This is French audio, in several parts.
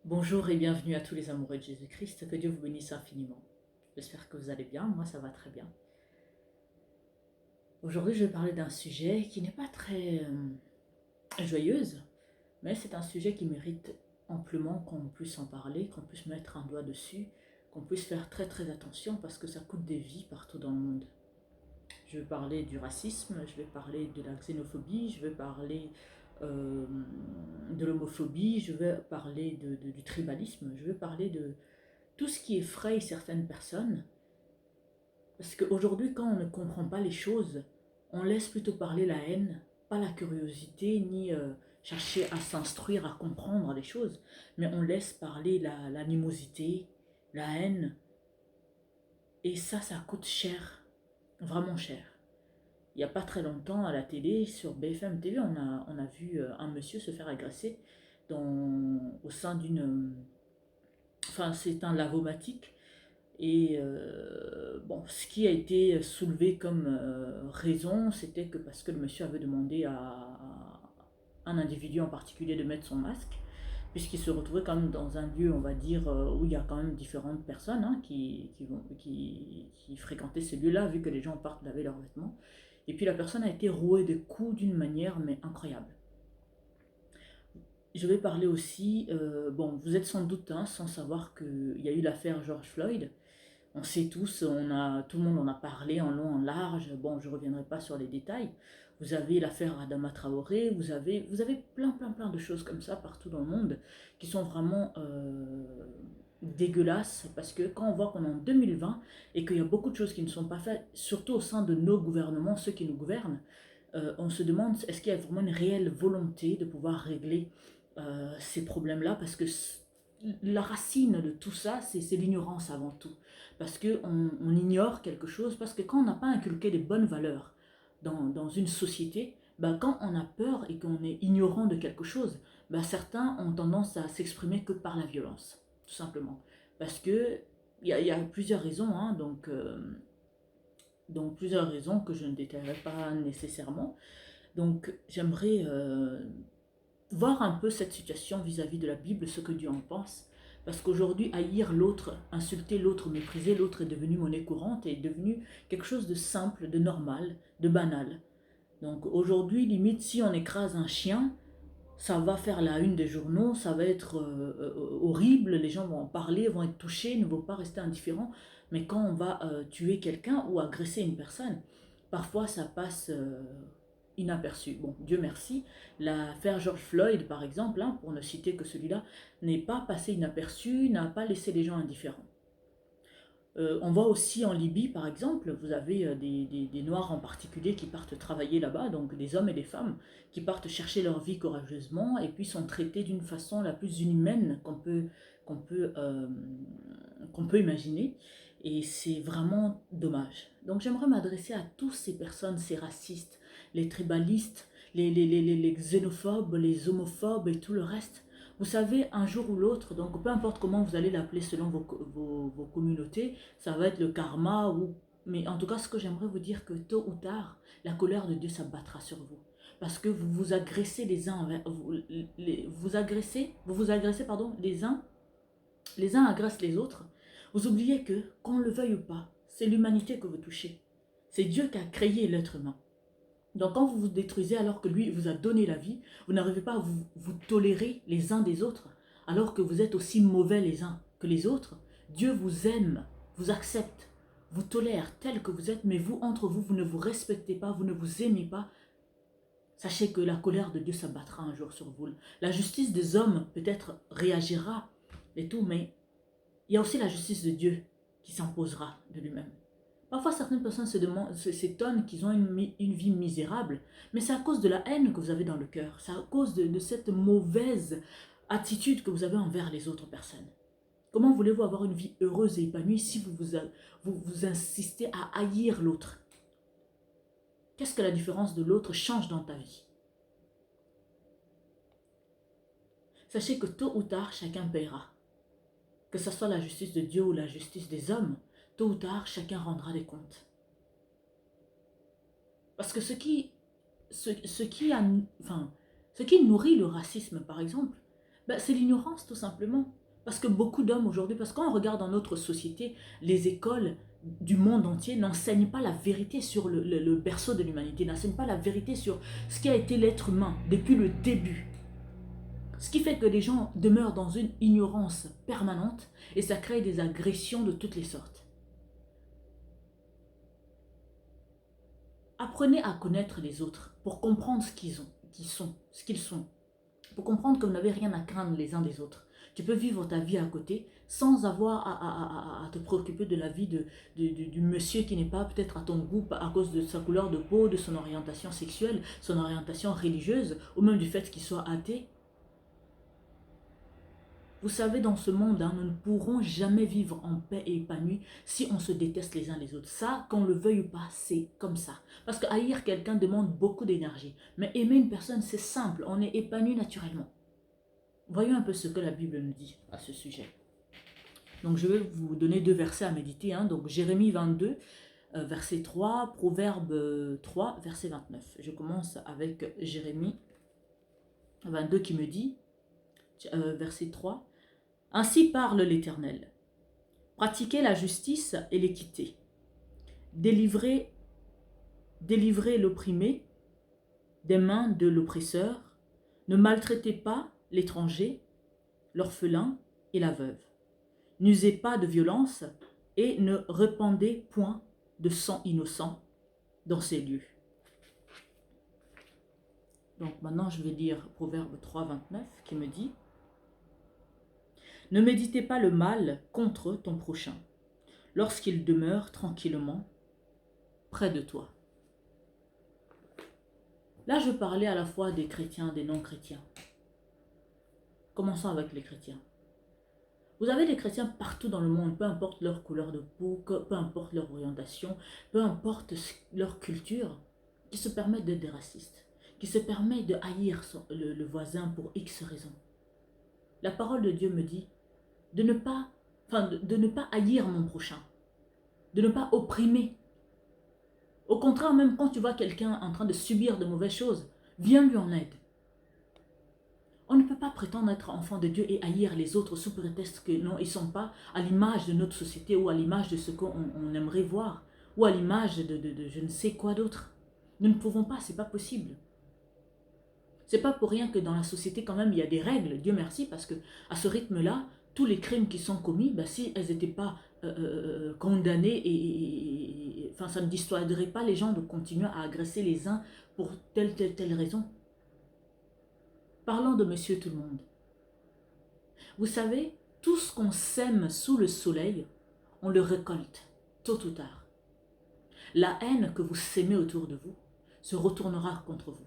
Bonjour et bienvenue à tous les amoureux de Jésus-Christ, que Dieu vous bénisse infiniment. J'espère que vous allez bien, moi ça va très bien. Aujourd'hui je vais parler d'un sujet qui n'est pas très joyeuse, mais c'est un sujet qui mérite amplement qu'on puisse en parler, qu'on puisse mettre un doigt dessus, qu'on puisse faire très très attention parce que ça coûte des vies partout dans le monde. Je vais parler du racisme, je vais parler de la xénophobie, je vais parler euh, de l'homophobie, je vais parler du tribalisme, je vais parler de tout ce qui effraie certaines personnes. Parce qu'aujourd'hui, quand on ne comprend pas les choses, on laisse plutôt parler la haine, pas la curiosité, ni chercher à s'instruire, à comprendre les choses, mais on laisse parler l'animosité, la haine, et ça coûte cher, vraiment cher. Il n'y a pas très longtemps, à la télé, sur BFM TV, on a vu un monsieur se faire agresser au sein d'une... Enfin, c'est un lavomatique. Et bon, ce qui a été soulevé comme raison, c'était que parce que le monsieur avait demandé à un individu en particulier de mettre son masque, puisqu'il se retrouvait quand même dans un lieu, on va dire, où il y a quand même différentes personnes qui fréquentaient ce lieu-là, vu que les gens partent laver leurs vêtements. Et puis la personne a été rouée de coups d'une manière mais incroyable. Je vais parler aussi, bon, vous êtes sans doute sans savoir qu'il y a eu l'affaire George Floyd. On sait tous, tout le monde en a parlé en long, en large. Bon, je ne reviendrai pas sur les détails. Vous avez l'affaire Adama Traoré, vous avez plein de choses comme ça partout dans le monde qui sont vraiment dégueulasses parce que quand on voit qu'on est en 2020 et qu'il y a beaucoup de choses qui ne sont pas faites, surtout au sein de nos gouvernements, ceux qui nous gouvernent, on se demande est-ce qu'il y a vraiment une réelle volonté de pouvoir régler ces problèmes-là parce que la racine de tout ça, c'est l'ignorance avant tout. Parce qu'on ignore quelque chose, parce que quand on n'a pas inculqué des bonnes valeurs dans une société, ben quand on a peur et qu'on est ignorant de quelque chose, ben certains ont tendance à s'exprimer que par la violence, tout simplement. Parce que il y a plusieurs raisons, hein, donc plusieurs raisons que je ne détaillerai pas nécessairement. Donc j'aimerais voir un peu cette situation vis-à-vis de la Bible, ce que Dieu en pense. Parce qu'aujourd'hui, haïr l'autre, insulter l'autre, mépriser l'autre est devenu monnaie courante et est devenu quelque chose de simple, de normal, de banal. Donc aujourd'hui, limite, si on écrase un chien, ça va faire la une des journaux, ça va être horrible, les gens vont en parler, vont être touchés, ne vont pas rester indifférents. Mais quand on va tuer quelqu'un ou agresser une personne, parfois ça passe inaperçu. Bon, Dieu merci, l'affaire George Floyd, par exemple, hein, pour ne citer que celui-là, n'est pas passé inaperçu, n'a pas laissé les gens indifférents. On voit aussi en Libye, par exemple, vous avez des Noirs en particulier qui partent travailler là-bas, donc des hommes et des femmes qui partent chercher leur vie courageusement et puis sont traités d'une façon la plus inhumaine qu'on peut, euh, qu'on peut imaginer. Et c'est vraiment dommage. Donc j'aimerais m'adresser à tous ces personnes, ces racistes, les tribalistes, les xénophobes, les homophobes et tout le reste. Vous savez, un jour ou l'autre, donc peu importe comment vous allez l'appeler selon vos communautés, ça va être le karma ou... Mais en tout cas, ce que j'aimerais vous dire, que tôt ou tard, la colère de Dieu s'abattra sur vous. Parce que vous vous agressez les uns envers... vous agressez, pardon, les uns agressent les autres. Vous oubliez que, qu'on le veuille ou pas, c'est l'humanité que vous touchez. C'est Dieu qui a créé l'être humain. Donc quand vous vous détruisez alors que lui vous a donné la vie, vous n'arrivez pas à vous tolérer les uns des autres, alors que vous êtes aussi mauvais les uns que les autres. Dieu vous aime, vous accepte, vous tolère tel que vous êtes, mais vous, entre vous, vous ne vous respectez pas, vous ne vous aimez pas. Sachez que la colère de Dieu s'abattra un jour sur vous. La justice des hommes peut-être réagira et tout, mais il y a aussi la justice de Dieu qui s'imposera de lui-même. Parfois, certaines personnes s'étonnent qu'ils ont une vie misérable, mais c'est à cause de la haine que vous avez dans le cœur. C'est à cause de cette mauvaise attitude que vous avez envers les autres personnes. Comment voulez-vous avoir une vie heureuse et épanouie si vous insistez à haïr l'autre? Qu'est-ce que la différence de l'autre change dans ta vie? Sachez que tôt ou tard, chacun paiera. Que ce soit la justice de Dieu ou la justice des hommes, tôt ou tard, chacun rendra des comptes. Parce que ce qui nourrit le racisme, par exemple, Ben, c'est l'ignorance tout simplement. Parce que beaucoup d'hommes aujourd'hui, parce que quand on regarde dans notre société, les écoles du monde entier n'enseignent pas la vérité sur le berceau de l'humanité, n'enseignent pas la vérité sur ce qui a été l'être humain depuis le début. Ce qui fait que les gens demeurent dans une ignorance permanente et ça crée des agressions de toutes les sortes. Apprenez à connaître les autres pour comprendre ce qu'ils sont. Pour comprendre que vous n'avez rien à craindre les uns des autres. Tu peux vivre ta vie à côté sans avoir à te préoccuper de la vie du monsieur qui n'est pas peut-être à ton goût à cause de sa couleur de peau, de son orientation sexuelle, son orientation religieuse ou même du fait qu'il soit athée. Vous savez, dans ce monde, nous ne pourrons jamais vivre en paix et épanouis si on se déteste les uns les autres. Ça, qu'on le veuille ou pas, c'est comme ça. Parce que haïr quelqu'un demande beaucoup d'énergie. Mais aimer une personne, c'est simple. On est épanoui naturellement. Voyons un peu ce que la Bible nous dit à ce sujet. Donc, je vais vous donner 2 versets à méditer. Donc, Jérémie 22, verset 3, Proverbe 3, verset 29. Je commence avec Jérémie 22 qui me dit, verset 3, « Ainsi parle l'Éternel. Pratiquez la justice et l'équité. Délivrez l'opprimé des mains de l'oppresseur. Ne maltraitez pas l'étranger, l'orphelin et la veuve. N'usez pas de violence et ne répandez point de sang innocent dans ces lieux. » Donc maintenant je vais lire Proverbe 3, 29 qui me dit « Ne méditez pas le mal contre ton prochain, lorsqu'il demeure tranquillement près de toi. » Là, je parlais à la fois des chrétiens, des non-chrétiens. Commençons avec les chrétiens. Vous avez des chrétiens partout dans le monde, peu importe leur couleur de peau, peu importe leur orientation, peu importe leur culture, qui se permettent d'être des racistes, qui se permettent de haïr le voisin pour X raisons. La parole de Dieu me dit de ne pas haïr mon prochain, de ne pas opprimer. Au contraire, même quand tu vois quelqu'un en train de subir de mauvaises choses, viens lui en aide. On ne peut pas prétendre être enfant de Dieu et haïr les autres sous prétexte que non, ils ne sont pas à l'image de notre société ou à l'image de ce qu'on aimerait voir ou à l'image de je ne sais quoi d'autre. Nous ne pouvons pas, c'est pas possible. C'est pas pour rien que dans la société quand même il y a des règles, Dieu merci, parce que à ce rythme-là, tous les crimes qui sont commis, si elles n'étaient pas condamnées enfin ça ne dissuaderait pas les gens de continuer à agresser les uns pour telle raison. Parlons de monsieur tout le monde. Vous savez, tout ce qu'on sème sous le soleil, on le récolte, tôt ou tard. La haine que vous sémez autour de vous se retournera contre vous.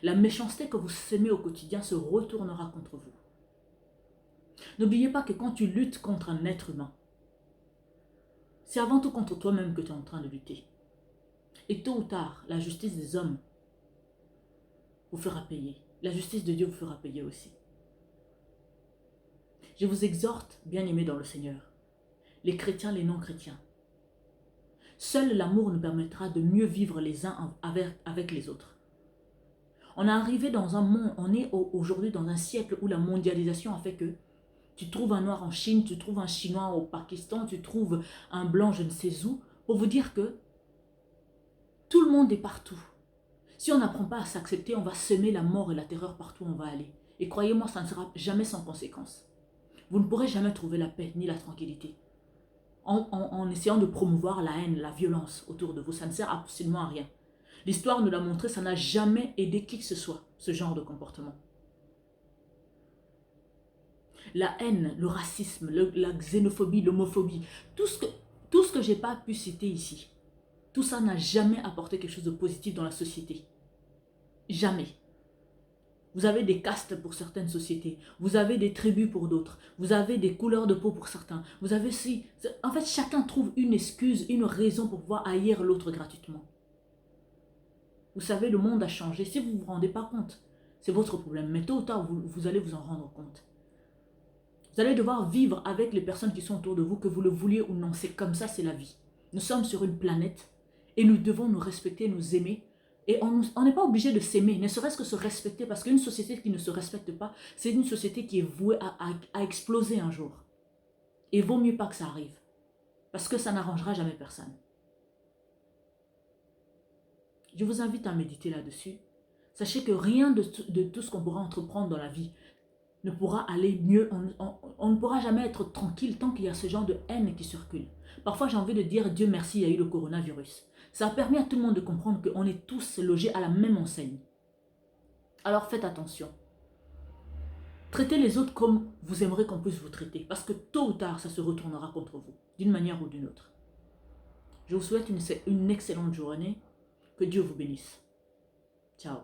La méchanceté que vous sémez au quotidien se retournera contre vous. N'oubliez pas que quand tu luttes contre un être humain, c'est avant tout contre toi-même que tu es en train de lutter. Et tôt ou tard, la justice des hommes vous fera payer. La justice de Dieu vous fera payer aussi. Je vous exhorte, bien-aimés dans le Seigneur, les chrétiens, les non-chrétiens. Seul l'amour nous permettra de mieux vivre les uns avec les autres. On est arrivé dans un monde, on est aujourd'hui dans un siècle où la mondialisation a fait que tu trouves un noir en Chine, tu trouves un chinois au Pakistan, tu trouves un blanc je ne sais où, pour vous dire que tout le monde est partout. Si on n'apprend pas à s'accepter, on va semer la mort et la terreur partout où on va aller. Et croyez-moi, ça ne sera jamais sans conséquence. Vous ne pourrez jamais trouver la paix ni la tranquillité en essayant de promouvoir la haine, la violence autour de vous. Ça ne sert absolument à rien. L'histoire nous l'a montré, ça n'a jamais aidé qui que ce soit, ce genre de comportement. La haine, le racisme, la xénophobie, l'homophobie, tout ce que je n'ai pas pu citer ici, tout ça n'a jamais apporté quelque chose de positif dans la société. Jamais. Vous avez des castes pour certaines sociétés, vous avez des tribus pour d'autres, vous avez des couleurs de peau pour certains, vous avez si... En fait, chacun trouve une excuse, une raison pour pouvoir haïr l'autre gratuitement. Vous savez, le monde a changé. Si vous ne vous rendez pas compte, c'est votre problème. Mais tôt ou tard, vous allez vous en rendre compte. Vous allez devoir vivre avec les personnes qui sont autour de vous, que vous le vouliez ou non. C'est comme ça, c'est la vie. Nous sommes sur une planète et nous devons nous respecter, nous aimer Et on n'est pas obligé de s'aimer, ne serait-ce que se respecter, parce qu'une société qui ne se respecte pas, c'est une société qui est vouée à exploser un jour. Et il vaut mieux pas que ça arrive, parce que ça n'arrangera jamais personne. Je vous invite à méditer là-dessus. Sachez que rien de tout ce qu'on pourra entreprendre dans la vie ne pourra aller mieux. On ne pourra jamais être tranquille tant qu'il y a ce genre de haine qui circule. Parfois, j'ai envie de dire Dieu merci, il y a eu le coronavirus. Ça a permis à tout le monde de comprendre qu'on est tous logés à la même enseigne. Alors faites attention. Traitez les autres comme vous aimeriez qu'on puisse vous traiter. Parce que tôt ou tard, ça se retournera contre vous, d'une manière ou d'une autre. Je vous souhaite une excellente journée. Que Dieu vous bénisse. Ciao.